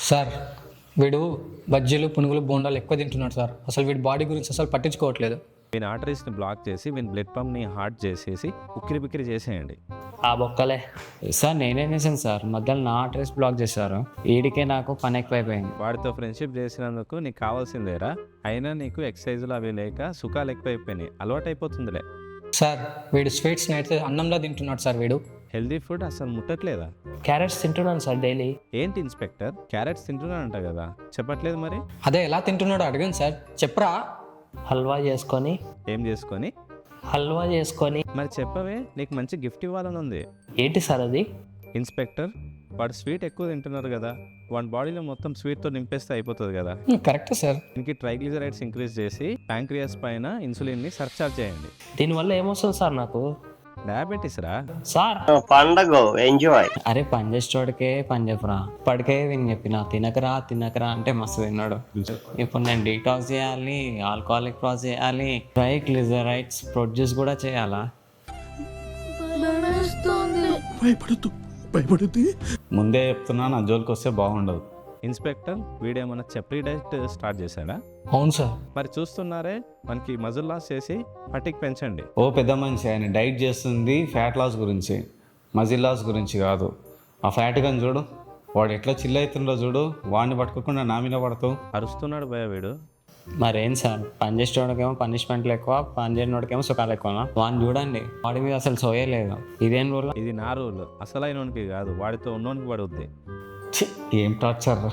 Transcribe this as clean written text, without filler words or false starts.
Sir వీడు బజ్జీలు పునుగులు బోండాలు ఎక్కువ తింటున్నాడు సార్. అసలు వీడి బాడీ గురించి అసలు పట్టించుకోవట్లేదు. వీని ఆర్టరీస్ని బ్లాక్ చేసి వీని బ్లడ్ పంప్ని హార్ట్ చేసేసి ఉక్కిరి బిక్కిరి చేసేయండి. ఆ బొక్కలే సార్ నేనేం చేశాను సార్, మధ్యలో నా అడ్రస్ బ్లాక్ చేశారు. వీడికే నాకు పని ఎక్కువైపోయింది. వాడితో ఫ్రెండ్షిప్ చేసినందుకు నీకు కావాల్సిందేరా, అయినా నీకు ఎక్సర్సైజులు అవి లేక సుఖాలు ఎక్కువైపోయినాయి, అలవాటు అయిపోతుందిలే. సార్ వీడు స్వీట్స్ని అయితే అన్నంలో తింటున్నాడు సార్. వీడు హెల్దీ ఫుడ్ అసలు ముట్టట్లేదా? క్యారెట్స్ తింటున్నాను సార్ డైలీ. ఏంటి ఇన్స్పెక్టర్, క్యారెట్స్ తింటున్నానంట కదా, చెప్పట్లేదు మరి? అదే ఎలా తింటున్నాడో అడగండి సార్, చెప్పరా. హల్వా చేసుకొని ఏం చేసుకొని? హల్వా చేసుకొని. మరి చెప్పవే, నీకు మంచి గిఫ్ట్ ఇవ్వాలని ఉంది. ఏంటి సార్ అది? ఇన్స్పెక్టర్, వాడు స్వీట్ ఎక్కువ తింటున్నారు కదా, వాడి బాడీలో మొత్తం స్వీట్తో నింపేస్తే అయిపోతుంది కదా. కరెక్టే సార్. దీనికి ట్రైగ్లిజరైడ్స్ ఇంక్రీజ్ చేసి ప్యాంక్రియాస్ పైన ఇన్సులిన్ని సర్చార్జ్ చేయండి. దీనివల్ల ఏమొస్తుంది సార్ నాకు? డయాబెటీస్ రా. సార్ పండగ ఎంజాయ్. అరే పని చేసేటోడికే పని చెప్పరా, పడికే విని చెప్పిన తినకరా తినకరా అంటే మస్తు తిన్నాడు. ఇప్పుడు నేను డీటాక్స్ చేయాలి, ఆల్కహాలిక్ ప్రాసెస్ చేయాలి, ట్రైగ్లిజరైడ్స్ ప్రొడ్యూస్ కూడా చేయాలా? భయపడుద్ది. ముందే చెప్తున్నా, నా జోలికి వస్తే బాగుండదు. ఇన్స్పెక్టర్, వీడేమన్నా చెప్పి డైట్ స్టార్ట్ చేశాడా? అవును సార్. మరి చూస్తున్నారే, మనకి మజిల్ లాస్ చేసి పట్టికి పెంచండి. ఓ పెద్ద మనిషి, ఆయన డైట్ చేస్తుంది ఫ్యాట్ లాస్ గురించి, మజిల్ లాస్ గురించి కాదు. ఆ ఫ్యాట్ కానీ చూడు, వాడు ఎట్లా చిల్ అవుతుండో చూడు, వాడిని పట్టుకోకుండా నా మీద పడతావు. అరుస్తున్నాడు భయ వీడు. మరేం సార్, పని చేసేటోడికేమో పనిష్మెంట్లు ఎక్కువ, పని చేయనోడికేమో సుఖాలు ఎక్కువ. వాడిని చూడండి, వాడి మీద అసలు సోయలేదు. ఇదేం రూల్? ఇది నా రూల్, అసలైనోనికి కాదు, వాడితో ఉన్నోనికి పడుద్ది. ఏం టార్చర్.